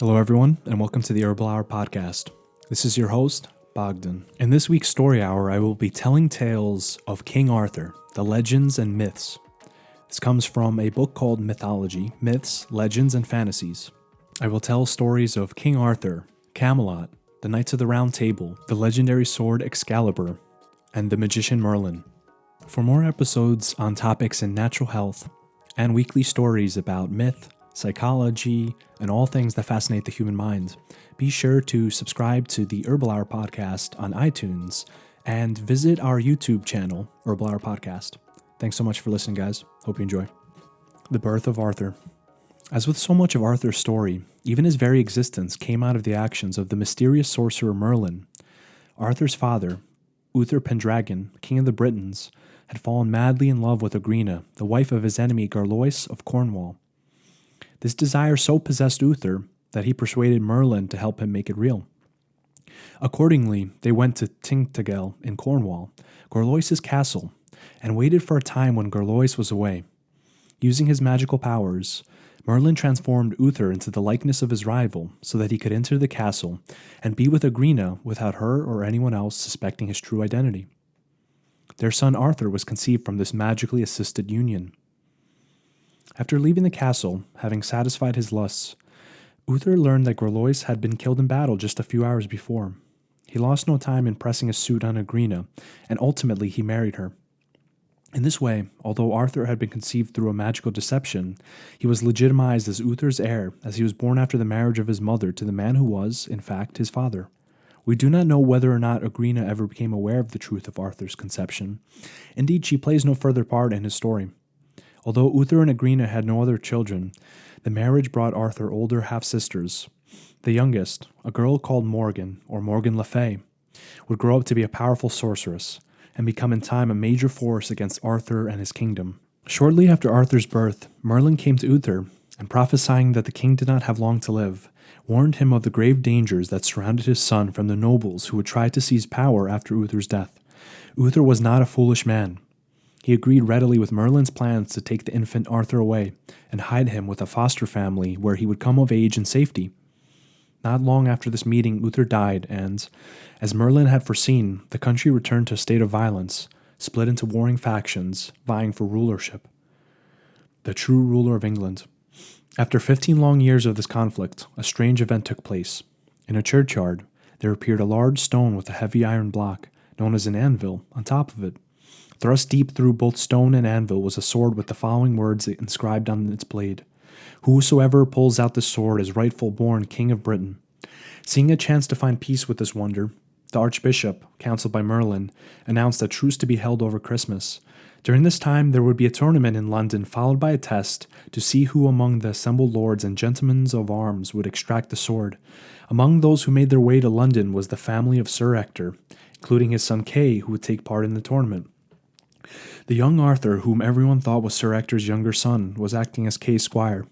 Hello, everyone, and welcome to the Herbal podcast. This is your host, Bogdan. In this week's Story Hour, I will be telling tales of King Arthur, the legends and myths. This comes from a book called Mythology, Myths, Legends, and Fantasies. I will tell stories of King Arthur, Camelot, the Knights of the Round Table, the legendary sword Excalibur, and the magician Merlin. For more episodes on topics in natural health and weekly stories about myth, psychology, and all things that fascinate the human mind, be sure to subscribe to the Herbal Hour podcast on iTunes and visit our YouTube channel, Herbal Hour Podcast. Thanks so much for listening, guys. Hope you enjoy. The birth of Arthur. As with so much of Arthur's story, even his very existence came out of the actions of the mysterious sorcerer Merlin. Arthur's father, Uther Pendragon, king of the Britons, had fallen madly in love with Igrina, the wife of his enemy Garlois of Cornwall. This desire so possessed Uther that he persuaded Merlin to help him make it real. Accordingly, they went to Tintagel in Cornwall, Garlois' castle, and waited for a time when Garlois was away. Using his magical powers, Merlin transformed Uther into the likeness of his rival so that he could enter the castle and be with Igrina without her or anyone else suspecting his true identity. Their son Arthur was conceived from this magically assisted union. After leaving the castle, having satisfied his lusts, Uther learned that Garlois had been killed in battle just a few hours before. He lost no time in pressing a suit on Igrina, and ultimately he married her. In this way, although Arthur had been conceived through a magical deception, he was legitimized as Uther's heir, as he was born after the marriage of his mother to the man who was, in fact, his father. We do not know whether or not Igrina ever became aware of the truth of Arthur's conception. Indeed, she plays no further part in his story. Although Uther and Igrina had no other children, the marriage brought Arthur older half-sisters. The youngest, a girl called Morgan, or Morgan Le Fay, would grow up to be a powerful sorceress and become in time a major force against Arthur and his kingdom. Shortly after Arthur's birth, Merlin came to Uther and, prophesying that the king did not have long to live, warned him of the grave dangers that surrounded his son from the nobles who would try to seize power after Uther's death. Uther was not a foolish man. He agreed readily with Merlin's plans to take the infant Arthur away and hide him with a foster family where he would come of age in safety. Not long after this meeting, Uther died, and, as Merlin had foreseen, the country returned to a state of violence, split into warring factions, vying for rulership. The true ruler of England. After 15 long years of this conflict, a strange event took place. In a churchyard, there appeared a large stone with a heavy iron block, known as an anvil, on top of it. Thrust deep through both stone and anvil was a sword with the following words inscribed on its blade: "Whosoever pulls out the sword is rightful born King of Britain." Seeing a chance to find peace with this wonder, the archbishop, counseled by Merlin, announced a truce to be held over Christmas. During this time, there would be a tournament in London, followed by a test to see who among the assembled lords and gentlemen of arms would extract the sword. Among those who made their way to London was the family of Sir Ector, including his son Kay, who would take part in the tournament. The young Arthur, whom everyone thought was Sir Ector's younger son, was acting as Kay's squire.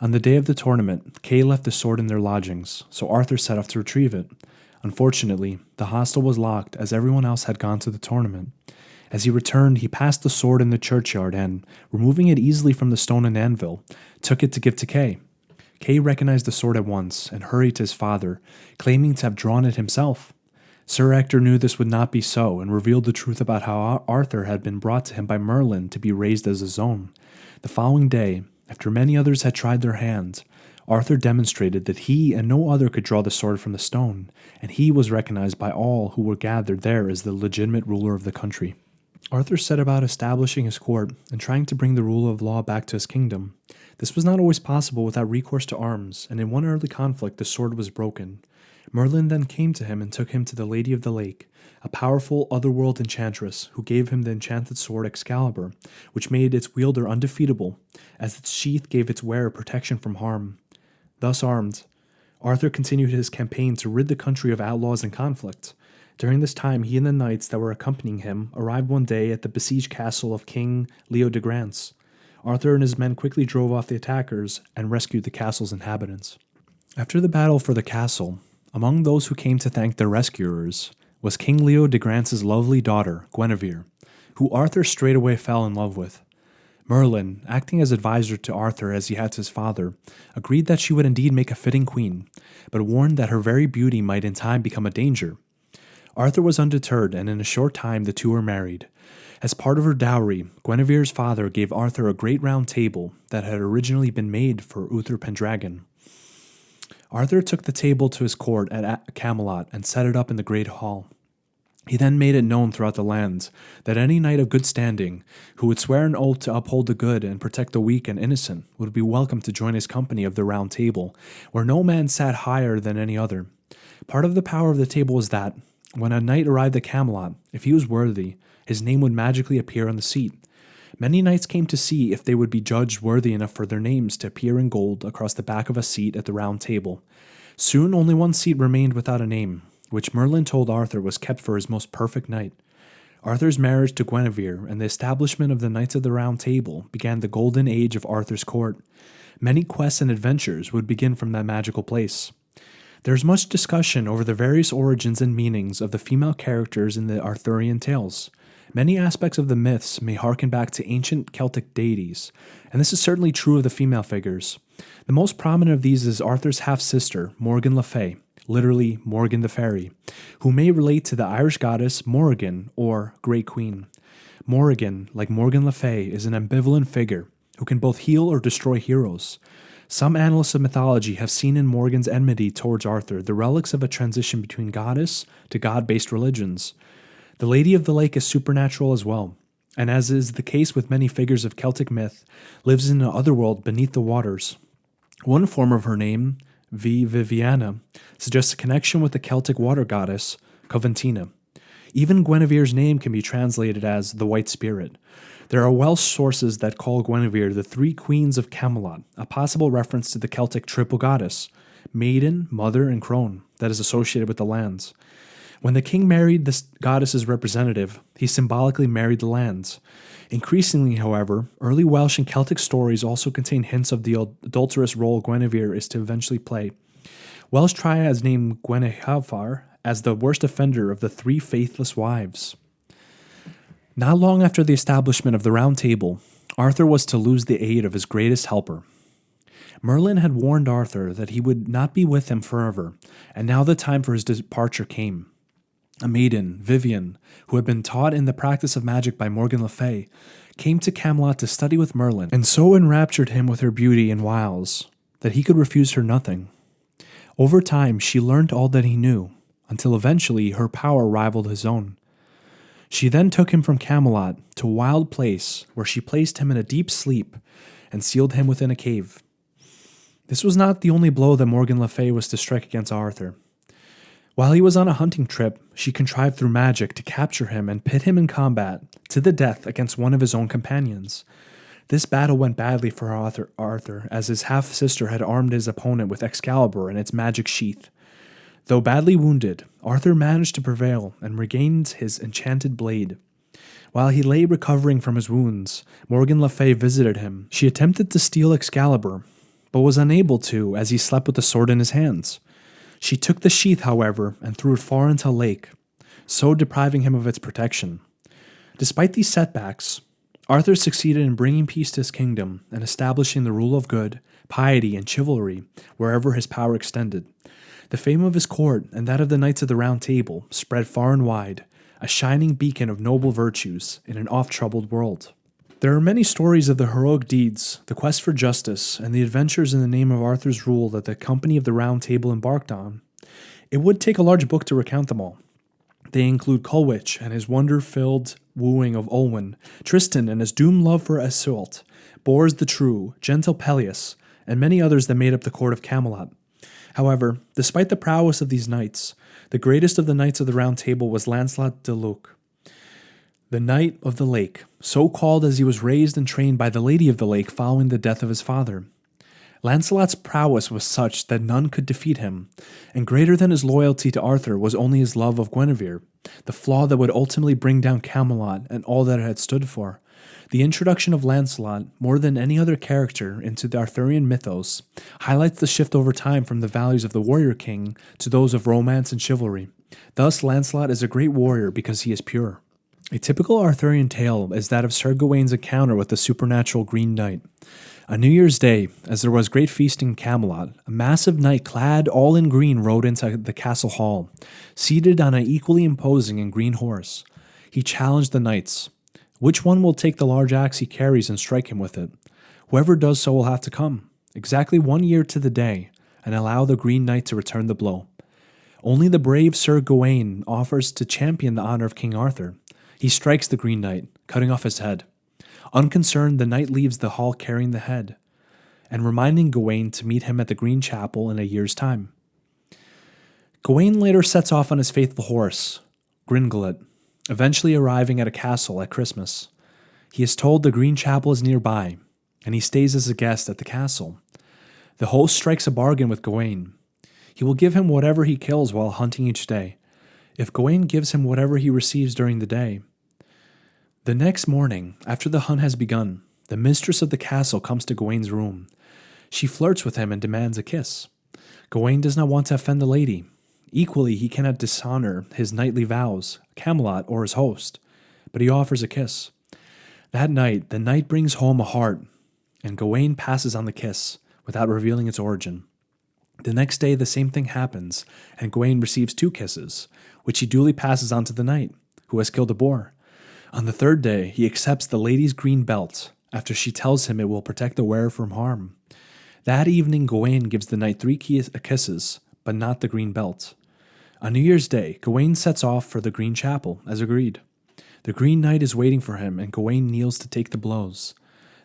On the day of the tournament, Kay left the sword in their lodgings, so Arthur set off to retrieve it. Unfortunately, the hostel was locked as everyone else had gone to the tournament. As he returned, he passed the sword in the churchyard and, removing it easily from the stone and anvil, took it to give to Kay. Kay recognized the sword at once and hurried to his father, claiming to have drawn it himself. Sir Ector knew this would not be so and revealed the truth about how Arthur had been brought to him by Merlin to be raised as his own. The following day, after many others had tried their hand, Arthur demonstrated that he and no other could draw the sword from the stone, and he was recognized by all who were gathered there as the legitimate ruler of the country. Arthur set about establishing his court and trying to bring the rule of law back to his kingdom. This was not always possible without recourse to arms, and in one early conflict the sword was broken. Merlin then came to him and took him to the Lady of the Lake, a powerful otherworld enchantress who gave him the enchanted sword Excalibur, which made its wielder undefeatable, as its sheath gave its wearer protection from harm. Thus armed, Arthur continued his campaign to rid the country of outlaws and conflict. During this time, he and the knights that were accompanying him arrived one day at the besieged castle of King Leodegrance. Arthur and his men quickly drove off the attackers and rescued the castle's inhabitants. After the battle for the castle, among those who came to thank their rescuers was King Leodegrance's lovely daughter, Guinevere, who Arthur straightway fell in love with. Merlin, acting as advisor to Arthur as he had to his father, agreed that she would indeed make a fitting queen, but warned that her very beauty might in time become a danger. Arthur was undeterred, and in a short time the two were married. As part of her dowry, Guinevere's father gave Arthur a great round table that had originally been made for Uther Pendragon. Arthur took the table to his court at Camelot and set it up in the great hall. He then made it known throughout the land that any knight of good standing, who would swear an oath to uphold the good and protect the weak and innocent, would be welcome to join his company of the Round Table, where no man sat higher than any other. Part of the power of the table was that, when a knight arrived at Camelot, if he was worthy, his name would magically appear on the seat. Many knights came to see if they would be judged worthy enough for their names to appear in gold across the back of a seat at the Round Table. Soon only one seat remained without a name, which Merlin told Arthur was kept for his most perfect knight. Arthur's marriage to Guinevere and the establishment of the Knights of the Round Table began the golden age of Arthur's court. Many quests and adventures would begin from that magical place. There is much discussion over the various origins and meanings of the female characters in the Arthurian tales. Many aspects of the myths may harken back to ancient Celtic deities, and this is certainly true of the female figures. The most prominent of these is Arthur's half-sister, Morgan Le Fay, literally Morgan the Fairy, who may relate to the Irish goddess Morrigan or Great Queen. Morrigan, like Morgan Le Fay, is an ambivalent figure who can both heal or destroy heroes. Some analysts of mythology have seen in Morgan's enmity towards Arthur the relics of a transition between goddess to god-based religions. The Lady of the Lake is supernatural as well, and as is the case with many figures of Celtic myth, lives in an otherworld beneath the waters. One form of her name, Viviana, suggests a connection with the Celtic water goddess, Coventina. Even Guinevere's name can be translated as the White Spirit. There are Welsh sources that call Guinevere the Three Queens of Camelot, a possible reference to the Celtic triple goddess, maiden, mother, and crone, that is associated with the lands. When the king married this goddess's representative, he symbolically married the lands. Increasingly, however, early Welsh and Celtic stories also contain hints of the adulterous role Guinevere is to eventually play. Welsh triads name Gwenhwyvar as the worst offender of the three faithless wives. Not long after the establishment of the Round Table, Arthur was to lose the aid of his greatest helper. Merlin had warned Arthur that he would not be with him forever, and now the time for his departure came. A maiden, Vivian, who had been taught in the practice of magic by Morgan Le Fay, came to Camelot to study with Merlin, and so enraptured him with her beauty and wiles that he could refuse her nothing. Over time, she learned all that he knew, until eventually her power rivaled his own. She then took him from Camelot to a wild place where she placed him in a deep sleep and sealed him within a cave. This was not the only blow that Morgan Le Fay was to strike against Arthur. While he was on a hunting trip, she contrived through magic to capture him and pit him in combat to the death against one of his own companions. This battle went badly for Arthur, as his half-sister had armed his opponent with Excalibur and its magic sheath. Though badly wounded, Arthur managed to prevail and regained his enchanted blade. While he lay recovering from his wounds, Morgan Le Fay visited him. She attempted to steal Excalibur, but was unable to as he slept with the sword in his hands. She took the sheath, however, and threw it far into a lake, so depriving him of its protection. Despite these setbacks, Arthur succeeded in bringing peace to his kingdom and establishing the rule of good, piety, and chivalry wherever his power extended. The fame of his court and that of the Knights of the Round Table spread far and wide, a shining beacon of noble virtues in an oft-troubled world. There are many stories of the heroic deeds, the quest for justice, and the adventures in the name of Arthur's rule that the company of the Round Table embarked on. It would take a large book to recount them all. They include Culwich and his wonder-filled wooing of Olwen, Tristan and his doomed love for Iseult, Bors the True, gentle Peleus, and many others that made up the court of Camelot. However, despite the prowess of these knights, the greatest of the Knights of the Round Table was Lancelot de Luc, the Knight of the Lake, so called as he was raised and trained by the Lady of the Lake following the death of his father. Lancelot's prowess was such that none could defeat him, and greater than his loyalty to Arthur was only his love of Guinevere, the flaw that would ultimately bring down Camelot and all that it had stood for. The introduction of Lancelot, more than any other character, into the Arthurian mythos, highlights the shift over time from the values of the warrior king to those of romance and chivalry. Thus, Lancelot is a great warrior because he is pure. A typical Arthurian tale is that of Sir Gawain's encounter with the supernatural Green Knight. On New Year's Day, as there was great feasting in Camelot, a massive knight clad all in green rode into the castle hall, seated on an equally imposing and green horse. He challenged the knights. Which one will take the large axe he carries and strike him with it? Whoever does so will have to come, exactly 1 year to the day, and allow the Green Knight to return the blow. Only the brave Sir Gawain offers to champion the honor of King Arthur. He strikes the Green Knight, cutting off his head. Unconcerned, the knight leaves the hall carrying the head, and reminding Gawain to meet him at the Green Chapel in a year's time. Gawain later sets off on his faithful horse, Gringolet, eventually arriving at a castle at Christmas. He is told the Green Chapel is nearby, and he stays as a guest at the castle. The host strikes a bargain with Gawain. He will give him whatever he kills while hunting each day, if Gawain gives him whatever he receives during the day. The next morning, after the hunt has begun, the mistress of the castle comes to Gawain's room. She flirts with him and demands a kiss. Gawain does not want to offend the lady. Equally, he cannot dishonor his knightly vows, Camelot, or his host, but he offers a kiss. That night, the knight brings home a heart, and Gawain passes on the kiss, without revealing its origin. The next day, the same thing happens, and Gawain receives 2 kisses, which he duly passes on to the knight, who has killed a boar. On the 3rd day, he accepts the lady's green belt, after she tells him it will protect the wearer from harm. That evening, Gawain gives the knight 3 kisses, but not the green belt. On New Year's Day, Gawain sets off for the Green Chapel, as agreed. The Green Knight is waiting for him, and Gawain kneels to take the blows.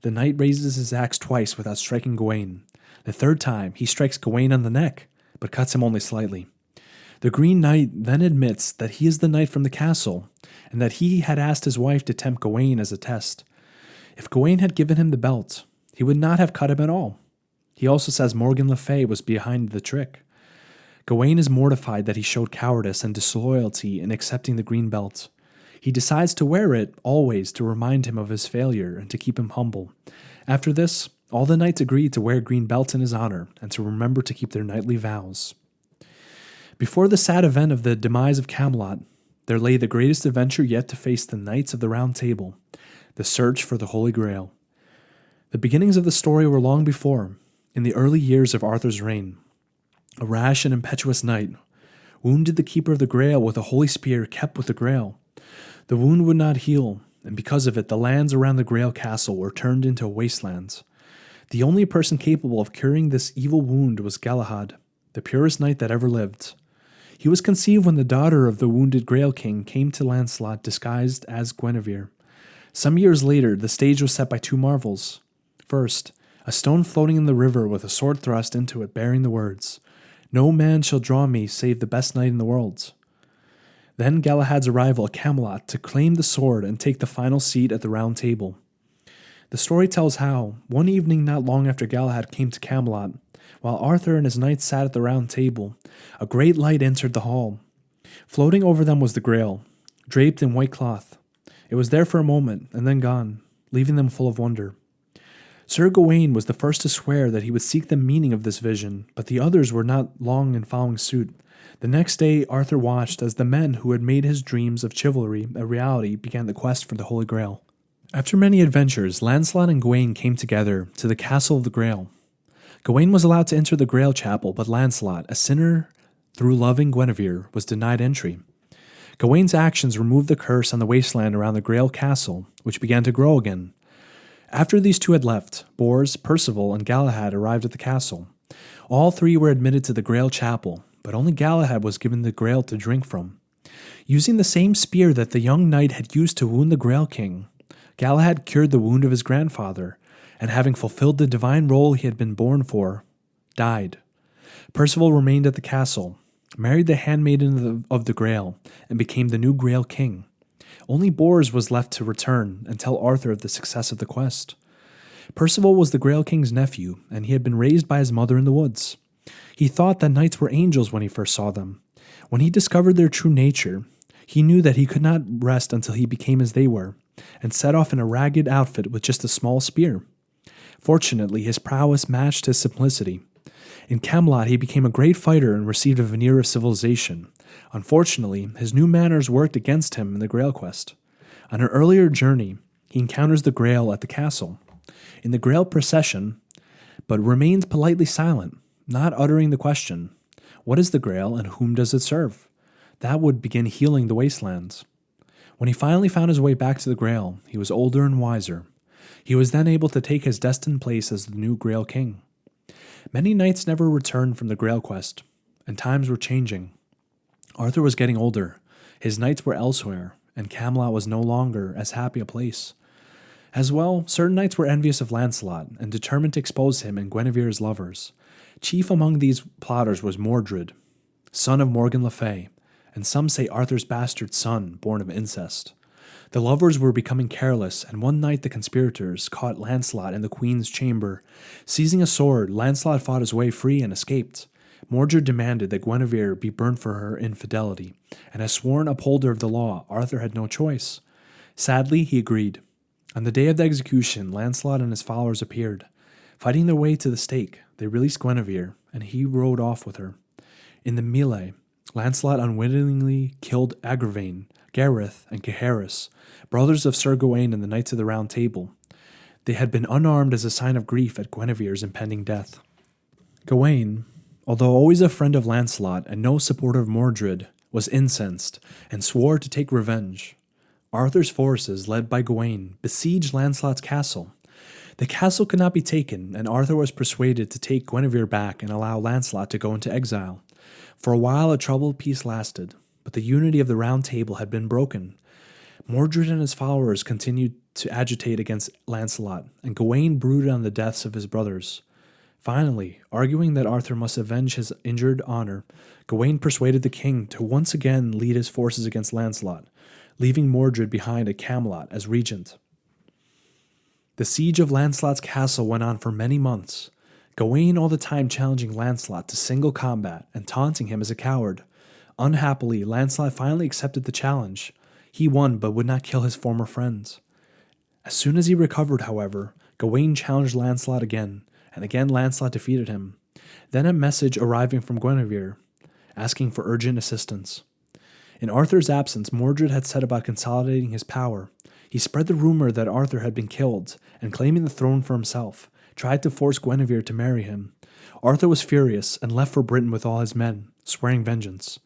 The knight raises his axe twice without striking Gawain. The 3rd time, he strikes Gawain on the neck, but cuts him only slightly. The Green Knight then admits that he is the knight from the castle, and that he had asked his wife to tempt Gawain as a test. If Gawain had given him the belt, he would not have cut him at all. He also says Morgan Le Fay was behind the trick. Gawain is mortified that he showed cowardice and disloyalty in accepting the green belt. He decides to wear it always to remind him of his failure and to keep him humble. After this, all the knights agree to wear green belts in his honor and to remember to keep their knightly vows. Before the sad event of the demise of Camelot, there lay the greatest adventure yet to face the Knights of the Round Table, the search for the Holy Grail. The beginnings of the story were long before, in the early years of Arthur's reign. A rash and impetuous knight wounded the keeper of the Grail with a holy spear kept with the Grail. The wound would not heal, and because of it, the lands around the Grail castle were turned into wastelands. The only person capable of curing this evil wound was Galahad, the purest knight that ever lived. He was conceived when the daughter of the wounded Grail King came to Lancelot disguised as Guinevere. Some years later, the stage was set by 2 marvels. First, a stone floating in the river with a sword thrust into it bearing the words, "No man shall draw me save the best knight in the world." Then Galahad's arrival at Camelot to claim the sword and take the final seat at the Round Table. The story tells how, one evening not long after Galahad came to Camelot, while Arthur and his knights sat at the Round Table, a great light entered the hall. Floating over them was the Grail, draped in white cloth. It was there for a moment, and then gone, leaving them full of wonder. Sir Gawain was the first to swear that he would seek the meaning of this vision, but the others were not long in following suit. The next day, Arthur watched as the men who had made his dreams of chivalry a reality began the quest for the Holy Grail. After many adventures, Lancelot and Gawain came together to the Castle of the Grail. Gawain was allowed to enter the Grail Chapel, but Lancelot, a sinner through loving Guinevere, was denied entry. Gawain's actions removed the curse on the wasteland around the Grail Castle, which began to grow again. After these 2 had left, Bors, Percival, and Galahad arrived at the castle. All 3 were admitted to the Grail Chapel, but only Galahad was given the Grail to drink from. Using the same spear that the young knight had used to wound the Grail King, Galahad cured the wound of his grandfather, and having fulfilled the divine role he had been born for, died. Percival remained at the castle, married the handmaiden of the Grail, and became the new Grail King. Only Bors was left to return and tell Arthur of the success of the quest. Percival was the Grail King's nephew, and he had been raised by his mother in the woods. He thought that knights were angels when he first saw them. When he discovered their true nature, he knew that he could not rest until he became as they were, and set off in a ragged outfit with just a small spear. Fortunately, his prowess matched his simplicity. In Camelot, he became a great fighter and received a veneer of civilization. Unfortunately, his new manners worked against him in the Grail quest. On an earlier journey, he encounters the Grail at the castle. In the Grail procession, but remains politely silent, not uttering the question, what is the Grail and whom does it serve? That would begin healing the wastelands. When he finally found his way back to the Grail, he was older and wiser. He was then able to take his destined place as the new Grail King. Many knights never returned from the Grail quest, and times were changing. Arthur was getting older, his knights were elsewhere, and Camelot was no longer as happy a place. As well, certain knights were envious of Lancelot and determined to expose him and Guinevere's lovers. Chief among these plotters was Mordred, son of Morgan Le Fay, and some say Arthur's bastard son, born of incest. The lovers were becoming careless, and one night the conspirators caught Lancelot in the queen's chamber. Seizing a sword, Lancelot fought his way free and escaped. Mordred demanded that Guinevere be burned for her infidelity, and as sworn upholder of the law, Arthur had no choice. Sadly, he agreed. On the day of the execution, Lancelot and his followers appeared. Fighting their way to the stake, they released Guinevere, and he rode off with her. In the melee, Lancelot unwittingly killed Agravain, Gareth, and Gaheris, brothers of Sir Gawain and the Knights of the Round Table. They had been unarmed as a sign of grief at Guinevere's impending death. Gawain, although always a friend of Lancelot and no supporter of Mordred, was incensed and swore to take revenge. Arthur's forces, led by Gawain, besieged Lancelot's castle. The castle could not be taken, and Arthur was persuaded to take Guinevere back and allow Lancelot to go into exile. For a while a troubled peace lasted, but the unity of the Round Table had been broken. Mordred and his followers continued to agitate against Lancelot, and Gawain brooded on the deaths of his brothers. Finally, arguing that Arthur must avenge his injured honor, Gawain persuaded the king to once again lead his forces against Lancelot, leaving Mordred behind at Camelot as regent. The siege of Lancelot's castle went on for many months, Gawain all the time challenging Lancelot to single combat and taunting him as a coward. Unhappily, Lancelot finally accepted the challenge. He won but would not kill his former friends. As soon as he recovered, however, Gawain challenged Lancelot again, and again Lancelot defeated him. Then a message arriving from Guinevere, asking for urgent assistance. In Arthur's absence, Mordred had set about consolidating his power. He spread the rumor that Arthur had been killed, and claiming the throne for himself, tried to force Guinevere to marry him. Arthur was furious and left for Britain with all his men, swearing vengeance.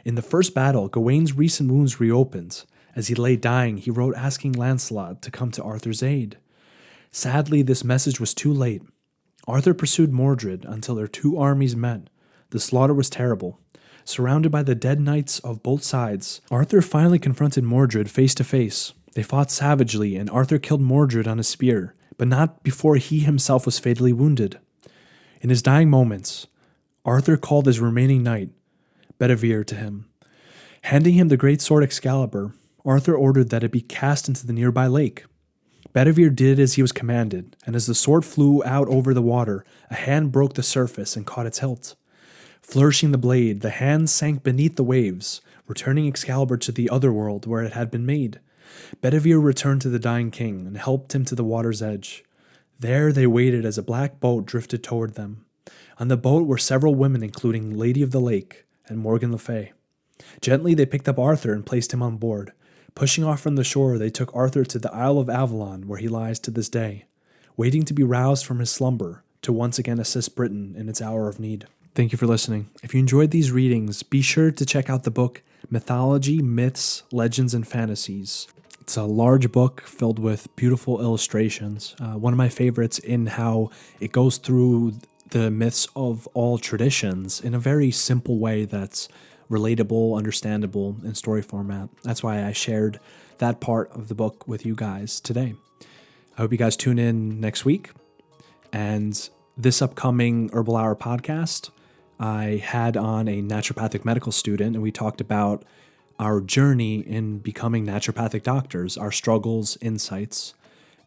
In the first battle, Gawain's recent wounds reopened. As he lay dying, he wrote asking Lancelot to come to Arthur's aid. Sadly, this message was too late. Arthur pursued Mordred until their two armies met. The slaughter was terrible. Surrounded by the dead knights of both sides, Arthur finally confronted Mordred face to face. They fought savagely, and Arthur killed Mordred on a spear, but not before he himself was fatally wounded. In his dying moments, Arthur called his remaining knight, Bedivere, to him. Handing him the great sword Excalibur, Arthur ordered that it be cast into the nearby lake. Bedivere did as he was commanded, and as the sword flew out over the water, a hand broke the surface and caught its hilt. Flourishing the blade, the hand sank beneath the waves, returning Excalibur to the other world where it had been made. Bedivere returned to the dying king and helped him to the water's edge. There they waited as a black boat drifted toward them. On the boat were several women, including Lady of the Lake and Morgan Le Fay. Gently they picked up Arthur and placed him on board. Pushing off from the shore, they took Arthur to the Isle of Avalon, where he lies to this day, waiting to be roused from his slumber to once again assist Britain in its hour of need. Thank you for listening. If you enjoyed these readings, be sure to check out the book Mythology, Myths, Legends, and Fantasies. It's a large book filled with beautiful illustrations. One of my favorites in how it goes through the myths of all traditions in a very simple way that's relatable, understandable, in story format. That's why I shared that part of the book with you guys today. I hope you guys tune in next week. And this upcoming Herbal Hour podcast, I had on a naturopathic medical student, and we talked about our journey in becoming naturopathic doctors, our struggles, insights,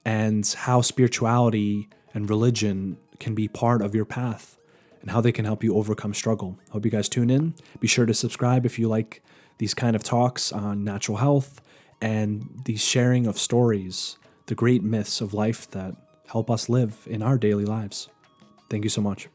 and how spirituality and religion can be part of your path and how they can help you overcome struggle. Hope you guys tune in. Be sure to subscribe if you like these kind of talks on natural health and the sharing of stories, the great myths of life that help us live in our daily lives. Thank you so much.